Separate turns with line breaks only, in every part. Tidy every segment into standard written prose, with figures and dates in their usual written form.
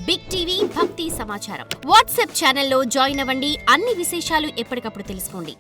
Big TV భక్తి సమాచారం WhatsApp ఛానల్లో జాయిన్ అవ్వండి. అన్ని విశేషాలు ఎప్పటికప్పుడు తెలుసుకోండి.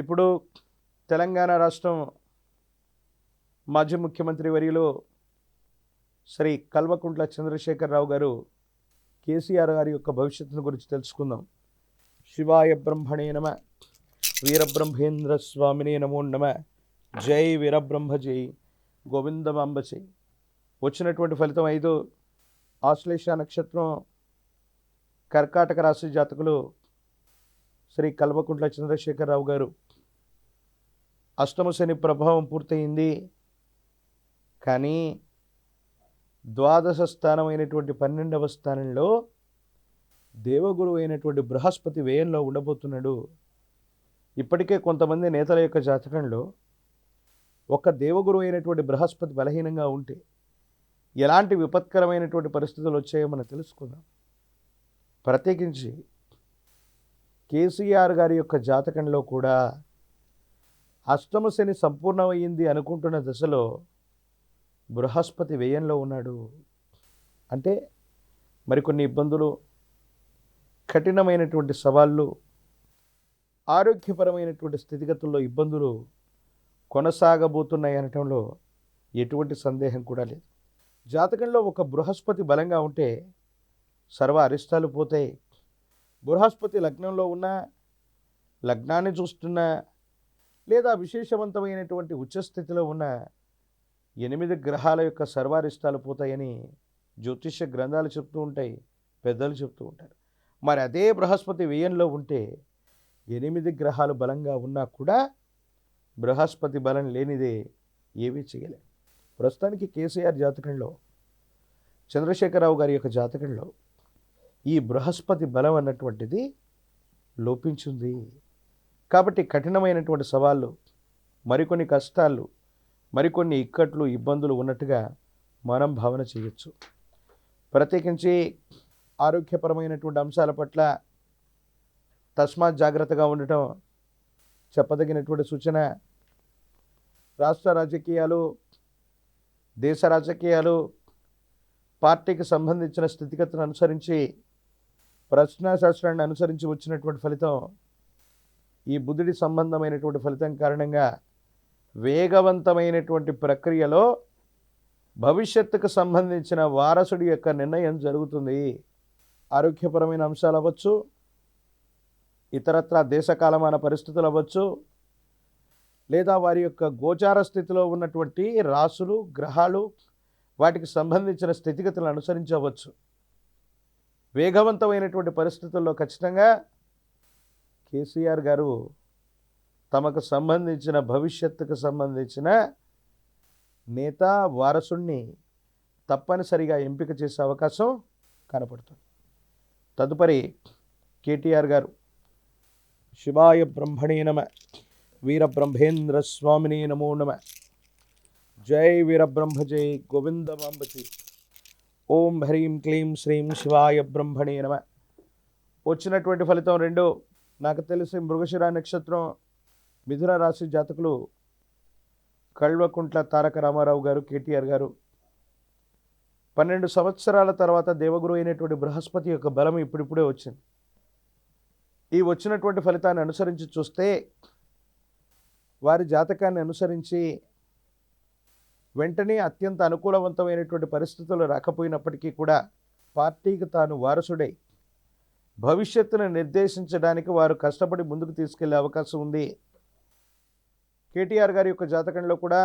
ఇప్పుడు తెలంగాణ రాష్ట్రం మాజీ ముఖ్యమంత్రి వర్యులు శ్రీ కల్వకుంట్ల చంద్రశేఖరరావు గారు కేసీఆర్ గారి యొక్క భవిష్యత్తును గురించి తెలుసుకుందాం. శివాయ బ్రహ్మణే నమ, వీరబ్రహ్మేంద్ర స్వామినే నమో నమ, జై వీరబ్రహ్మ జై గోవిందమాంబ జై. వచ్చినటువంటి ఫలితం 5. ఆశ్లేష నక్షత్రం కర్కాటక రాశి జాతకులు శ్రీ కల్వకుంట్ల చంద్రశేఖరరావు గారు. అష్టమ శని ప్రభావం పూర్తయింది, కానీ ద్వాదశ స్థానం అయినటువంటి 12వ స్థానంలో దేవగురు అయినటువంటి బృహస్పతి వ్యయంలో ఉండబోతున్నాడు. ఇప్పటికే కొంతమంది నేతల యొక్క జాతకంలో ఒక దేవగురు అయినటువంటి బృహస్పతి బలహీనంగా ఉంటే ఎలాంటి విపత్కరమైనటువంటి పరిస్థితులు వచ్చాయో మనం తెలుసుకుందాం. ప్రత్యేకించి కేసీఆర్ గారి యొక్క జాతకంలో కూడా అష్టమ శని సంపూర్ణమైంది అనుకుంటున్న దశలో బృహస్పతి వ్యయంలో ఉన్నాడు. అంటే మరికొన్ని ఇబ్బందులు, కఠినమైనటువంటి సవాళ్ళు, ఆరోగ్యపరమైనటువంటి స్థితిగతుల్లో ఇబ్బందులు కొనసాగబోతున్నాయి అనటంలో ఎటువంటి సందేహం కూడా లేదు. జాతకంలో ఒక బృహస్పతి బలంగా ఉంటే సర్వ అరిష్టాలు పోతాయి. బృహస్పతి లగ్నంలో ఉన్న, లగ్నాన్ని చూస్తున్నా, లేదా విశేషవంతమైనటువంటి ఉచ్చస్థితిలో ఉన్న 8 గ్రహాల యొక్క సర్వారిష్టాలు పోతాయని జ్యోతిష్య గ్రంథాలు చెప్తూ ఉంటాయి, పెద్దలు చెప్తూ ఉంటారు. మరి అదే బృహస్పతి వ్యయంలో ఉంటే 8 గ్రహాలు బలంగా ఉన్నా కూడా బృహస్పతి బలం లేనిదే ఏమీ చేయలేదు. ప్రస్తుతానికి కేసీఆర్ జాతకంలో, చంద్రశేఖరరావు గారి యొక్క జాతకంలో ఈ బృహస్పతి బలం అన్నటువంటిది లోపించింది. కాబట్టి కఠినమైనటువంటి సవాళ్ళు, మరికొన్ని కష్టాలు, మరికొన్ని ఇక్కట్లు, ఇబ్బందులు ఉన్నట్టుగా మనం భావన చేయొచ్చు. ప్రత్యేకించి ఆరోగ్యపరమైనటువంటి అంశాల పట్ల తస్మాత్ జాగ్రత్తగా ఉండటం చెప్పదగినటువంటి సూచన. రాష్ట్ర రాజకీయాలు, దేశ రాజకీయాలు, పార్టీకి సంబంధించిన స్థితిగతులను అనుసరించి, ప్రశ్నాశాస్త్రాన్ని అనుసరించి వచ్చినటువంటి ఫలితం, ఈ బుధుడి సంబంధమైనటువంటి ఫలితం కారణంగా వేగవంతమైనటువంటి ప్రక్రియలో భవిష్యత్తుకు సంబంధించిన వారసుడి యొక్క నిర్ణయం జరుగుతుంది. ఆరోగ్యపరమైన అంశాలు అవ్వచ్చు, ఇతరత్ర దేశకాలమాన పరిస్థితులు అవ్వచ్చు, లేదా వారి యొక్క గోచార స్థితిలో ఉన్నటువంటి రాసులు, గ్రహాలు, వాటికి సంబంధించిన స్థితిగతులను అనుసరించవచ్చు. వేగవంతమైనటువంటి పరిస్థితుల్లో ఖచ్చితంగా కేసీఆర్ గారు తమకు సంబంధించిన భవిష్యత్తుకు సంబంధించిన నేత, వారసుణ్ణి తప్పనిసరిగా ఎంపిక చేసే అవకాశం కనపడుతుంది. తదుపరి కేటీఆర్ గారు. శివాయ బ్రహ్మణే నమ, వీరబ్రహ్మేంద్ర స్వామినే నమో నమ, జై వీరబ్రహ్మ జై గోవిందమాంబ జై. ఓం హ్రీం క్లీం శ్రీం శివాయ బ్రహ్మణే నమ. వచ్చినటువంటి ఫలితం 2. నాకు తెలిసి మృగశిర నక్షత్రం మిథున రాశి జాతకులు కల్వకుంట్ల తారక రామారావు గారు, కేటీఆర్ గారు. 12 సంవత్సరాల తర్వాత దేవగురు అయినటువంటి బృహస్పతి యొక్క బలం ఇప్పుడిప్పుడే వచ్చింది. ఈ వచ్చినటువంటి ఫలితాన్ని అనుసరించి చూస్తే, వారి జాతకాన్ని అనుసరించి వెంటనే అత్యంత అనుకూలవంతమైనటువంటి పరిస్థితులు రాకపోయినప్పటికీ కూడా పార్టీకి తాను వారసుడై భవిష్యత్తును నిర్దేశించడానికి వారు కష్టపడి ముందుకు తీసుకెళ్లే అవకాశం ఉంది. కేటీఆర్ గారి యొక్క జాతకంలో కూడా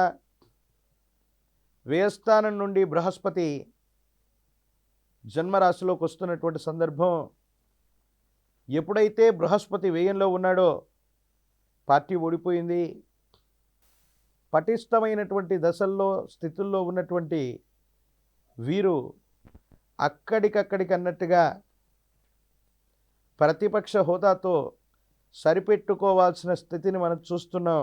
వ్యయస్థానం నుండి బృహస్పతి జన్మరాశిలోకి వస్తున్నటువంటి సందర్భం. ఎప్పుడైతే బృహస్పతి వ్యయంలో ఉన్నాడో పార్టీ ఓడిపోయింది. పటిష్టమైనటువంటి దశల్లో, స్థితుల్లో ఉన్నటువంటి వీరు అక్కడికక్కడికన్నట్టుగా ప్రతిపక్ష హోదాతో సరిపెట్టుకోవాల్సిన స్థితిని మనం చూస్తున్నాం.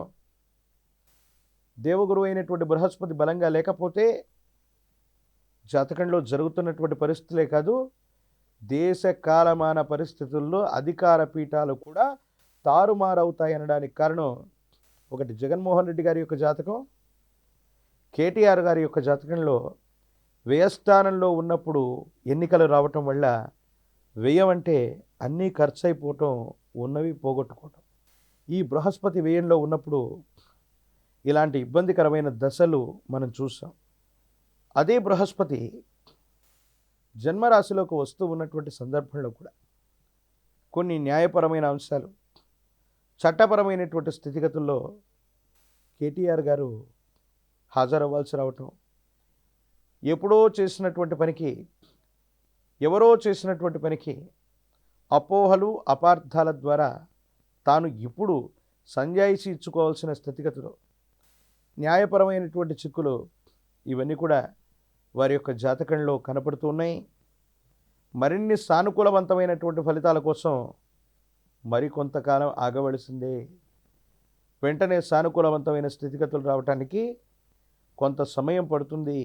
దేవగురు అయినటువంటి బృహస్పతి బలంగా లేకపోతే జాతకంలో జరుగుతున్నటువంటి పరిస్థితులే కాదు, దేశ కాలమాన పరిస్థితుల్లో అధికార పీఠాలు కూడా తారుమారవుతాయి అనడానికి కారణం ఒకటి జగన్మోహన్ రెడ్డి గారి యొక్క జాతకం, కేటీఆర్ గారి యొక్క జాతకంలో వ్యయస్థానంలో ఉన్నప్పుడు ఎన్నికలు రావటం వల్ల వ్యయం అంటే అన్నీ ఖర్చు అయిపోవటం, ఉన్నవి పోగొట్టుకోవటం. ఈ బృహస్పతి వ్యయంలో ఉన్నప్పుడు ఇలాంటి ఇబ్బందికరమైన దశలు మనం చూసాం. అదే బృహస్పతి జన్మరాశిలోకి వస్తూ ఉన్నటువంటి సందర్భంలో కూడా కొన్ని న్యాయపరమైన అంశాలు, చట్టపరమైనటువంటి స్థితిగతుల్లో కేటీఆర్ గారు హాజరవ్వాల్సి రావటం, ఎప్పుడో చేసినటువంటి పనికి, ఎవరో చేసినటువంటి పనికి అపోహలు, అపార్థాల ద్వారా తాను ఇప్పుడు సంజాయిషి ఇచ్చుకోవాల్సిన స్థితిగతులు, న్యాయపరమైనటువంటి చిక్కులు, ఇవన్నీ కూడా వారి యొక్క జాతకంలో కనపడుతూ ఉన్నాయి. మరిన్ని సానుకూలవంతమైనటువంటి ఫలితాల కోసం మరికొంతకాలం ఆగవలసిందే. వెంటనే సానుకూలవంతమైన స్థితిగతులు రావటానికి కొంత సమయం పడుతుంది.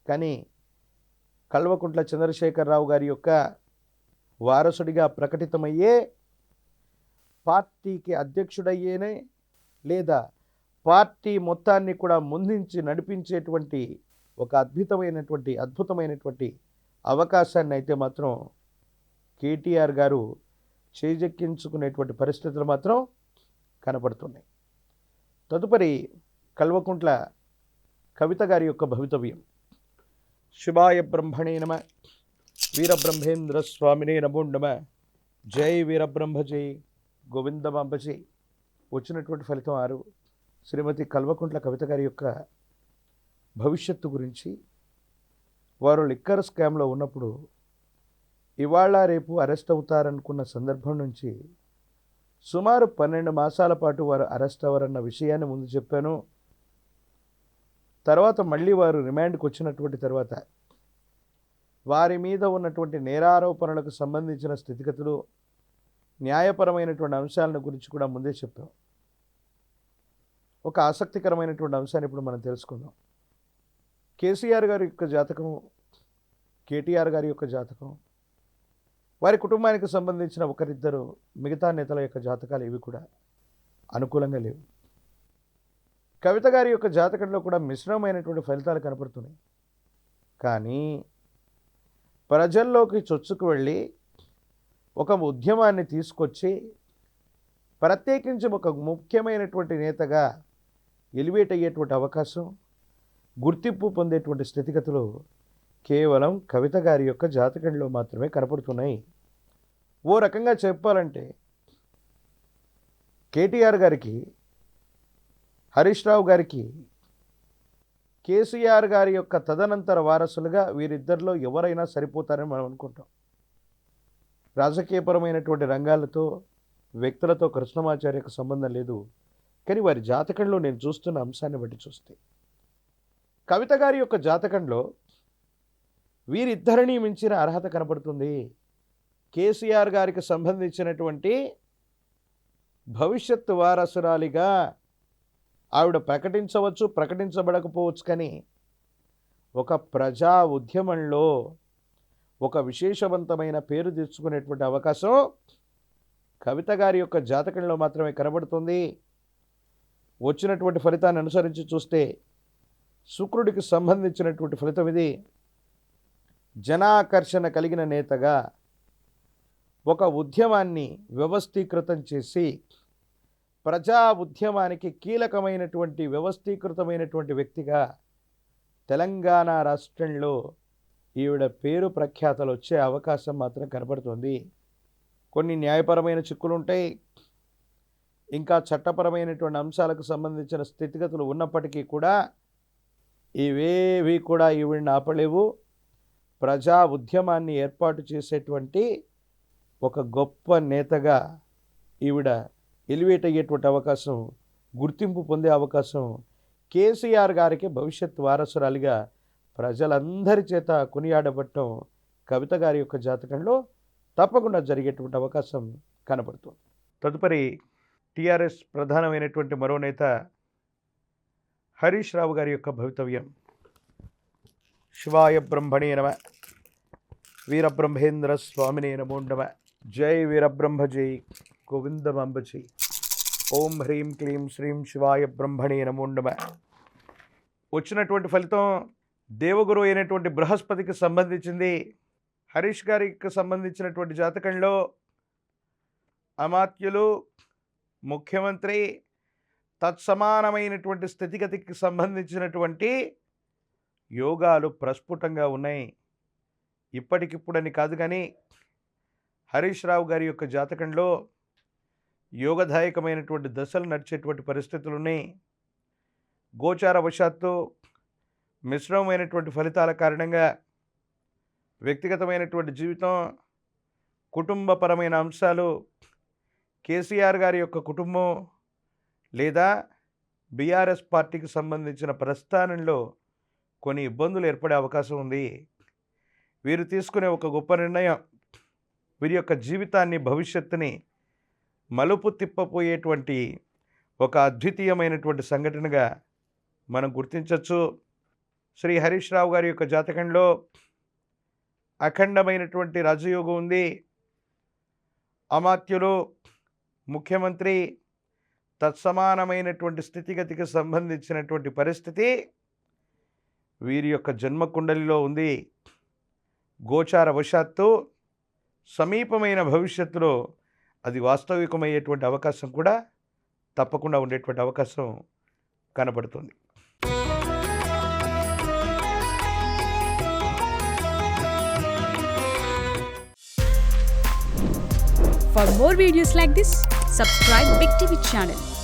కానీ కల్వకుంట్ల చంద్రశేఖరరావు గారి యొక్క వారసుడిగా ప్రకటితమయ్యే, పార్టీకి అధ్యక్షుడయ్యేనే లేదా పార్టీ మొత్తాన్ని కూడా ముందుంచి నడిపించేటువంటి ఒక అద్భుతమైనటువంటి అవకాశాన్ని అయితే మాత్రం కేటీఆర్ గారు చేజెక్కించుకునేటువంటి పరిస్థితులు మాత్రం కనపడుతున్నాయి. తదుపరి కల్వకుంట్ల కవిత గారి యొక్క భవితవ్యం. శివాయ బ్రహ్మణే నమ, వీరబ్రహ్మేంద్ర స్వామినే నమో నమ, జై వీరబ్రహ్మ జై గోవిందమాంబ జై. వచ్చినటువంటి ఫలితం 6. శ్రీమతి కల్వకుంట్ల కవిత గారి యొక్క భవిష్యత్తు గురించి, వారు లిక్కర్ స్కామ్లో ఉన్నప్పుడు ఇవాళ రేపు అరెస్ట్ అవుతారనుకున్న సందర్భం నుంచి సుమారు 12 మాసాల పాటు వారు అరెస్ట్ అవ్వరన్న విషయాన్ని ముందు చెప్పాను. తర్వాత మళ్ళీ వారు రిమాండ్కి వచ్చినటువంటి తర్వాత వారి మీద ఉన్నటువంటి నేరారోపణలకు సంబంధించిన స్థితిగతులు, న్యాయపరమైనటువంటి అంశాలను గురించి కూడా ముందే చెప్పాం. ఒక ఆసక్తికరమైనటువంటి అంశాన్ని ఇప్పుడు మనం తెలుసుకుందాం. కేసీఆర్ గారి యొక్క జాతకం, కేటీఆర్ గారి యొక్క జాతకం, వారి కుటుంబానికి సంబంధించిన ఒకరిద్దరు మిగతా నేతల యొక్క జాతకాలు ఇవి కూడా అనుకూలంగా లేవు. కవిత గారి యొక్క జాతకంలో కూడా మిశ్రమమైనటువంటి ఫలితాలు కనపడుతున్నాయి. కానీ ప్రజల్లోకి చొచ్చుకు వెళ్ళి ఒక ఉద్యమాన్ని తీసుకొచ్చి ప్రత్యేకించి ఒక ముఖ్యమైనటువంటి నేతగా ఎలివేట్ అయ్యేటువంటి అవకాశం, గుర్తింపు పొందేటువంటి స్థితిగతులు కేవలం కవిత గారి యొక్క జాతకంలో మాత్రమే కనపడుతున్నాయి. ఓ రకంగా చెప్పాలంటే కేటీఆర్ గారికి, హరీష్ రావు గారికి, కేసీఆర్ గారి యొక్క తదనంతర వారసులుగా వీరిద్దరిలో ఎవరైనా సరిపోతారని మనం అనుకుంటాం. రాజకీయపరమైనటువంటి రంగాలతో, వ్యక్తులతో కృష్ణమాచార్యకు సంబంధం లేదు. కానీ వారి జాతకంలో నేను చూస్తున్న అంశాన్ని బట్టి చూస్తే కవిత గారి యొక్క జాతకంలో వీరిద్దరిని మించిన అర్హత కనపడుతుంది. కేసీఆర్ గారికి సంబంధించినటువంటి భవిష్యత్తు వారసురాలిగా ఆవిడ ప్రకటించవచ్చు, ప్రకటించబడకపోవచ్చు. కానీ ఒక ప్రజా ఉద్యమంలో ఒక విశేషవంతమైన పేరు తెచ్చుకునేటువంటి అవకాశం కవిత గారి యొక్క జాతకంలో మాత్రమే కనబడుతుంది. వచ్చినటువంటి ఫలితాన్ని అనుసరించి చూస్తే శుక్రుడికి సంబంధించినటువంటి ఫలితం ఇది. జనాకర్షణ కలిగిన నేతగా ఒక ఉద్యమాన్ని వ్యవస్థీకృతం చేసి ప్రజా ఉద్యమానికి కీలకమైనటువంటి వ్యవస్థీకృతమైనటువంటి వ్యక్తిగా తెలంగాణ రాష్ట్రంలో ఈవిడ పేరు ప్రఖ్యాతలు వచ్చే అవకాశం మాత్రం కనబడుతుంది. కొన్ని న్యాయపరమైన చిక్కులు ఉంటాయి, ఇంకా చట్టపరమైనటువంటి అంశాలకు సంబంధించిన స్థితిగతులు ఉన్నప్పటికీ కూడా ఇవేవి కూడా ఈవిడిని ఆపలేవు. ప్రజా ఉద్యమాన్ని ఏర్పాటు చేసేటువంటి ఒక గొప్ప నేతగా ఈవిడ ఎలివేట్ అయ్యేటువంటి అవకాశం, గుర్తింపు పొందే అవకాశం కేసీఆర్ గారికి భవిష్యత్ వారసురాలిగా ప్రజలందరి చేత కొనియాడబట్టం కవిత గారి యొక్క జాతకంలో తప్పకుండా జరిగేటువంటి అవకాశం కనబడుతుంది. తదుపరి టీఆర్ఎస్ ప్రధానమైనటువంటి మరో నేత హరీష్ రావు గారి యొక్క భవితవ్యం. శివాయ బ్రహ్మణే నమ, వీరబ్రహ్మేంద్ర స్వామినే నమో నమ, జై వీరబ్రహ్మ జై గోవిందమాంబ జై. ఓం హ్రీం క్లీం శ్రీం శివాయ బ్రహ్మణే నమో నమ. వచ్చినటువంటి ఫలితం దేవగురు అయినటువంటి బృహస్పతికి సంబంధించింది. హరీష్ గారికి సంబంధించినటువంటి జాతకంలో అమాత్యులు, ముఖ్యమంత్రి, తత్సమానమైనటువంటి స్థితిగతికి సంబంధించినటువంటి యోగాలు ప్రస్ఫుటంగా ఉన్నాయి. ఇప్పటికిప్పుడని కాదు కానీ హరీష్ రావు గారి యొక్క జాతకంలో యోగదాయకమైనటువంటి దశలు నడిచేటువంటి పరిస్థితులు ఉన్నాయి. గోచార వశాత్తు మిశ్రమమైనటువంటి ఫలితాల కారణంగా వ్యక్తిగతమైనటువంటి జీవితం, కుటుంబపరమైన అంశాలు, కేసీఆర్ గారి యొక్క కుటుంబం లేదా బీఆర్ఎస్ పార్టీకి సంబంధించిన ప్రస్థానంలో కొన్ని ఇబ్బందులు ఏర్పడే అవకాశం ఉంది. వీరు తీసుకునే ఒక గొప్ప నిర్ణయం వీరి యొక్క జీవితాన్ని, భవిష్యత్తుని మలుపు తిప్పపోయేటువంటి ఒక అద్వితీయమైనటువంటి సంఘటనగా మనం గుర్తించవచ్చు. శ్రీ హరీష్ రావు గారి యొక్క జాతకంలో అఖండమైనటువంటి రాజయోగం ఉంది. అమాత్యులు, ముఖ్యమంత్రి, తత్సమానమైనటువంటి స్థితిగతికి సంబంధించినటువంటి పరిస్థితి వీరి యొక్క జన్మకుండలిలో ఉంది. గోచార వశాత్తు సమీపమైన భవిష్యత్తులో అది వాస్తవికమయ్యేటువంటి అవకాశం కూడా తప్పకుండా ఉండేటువంటి అవకాశం కనబడుతుంది.
For more videos like this, subscribe Big TV channel.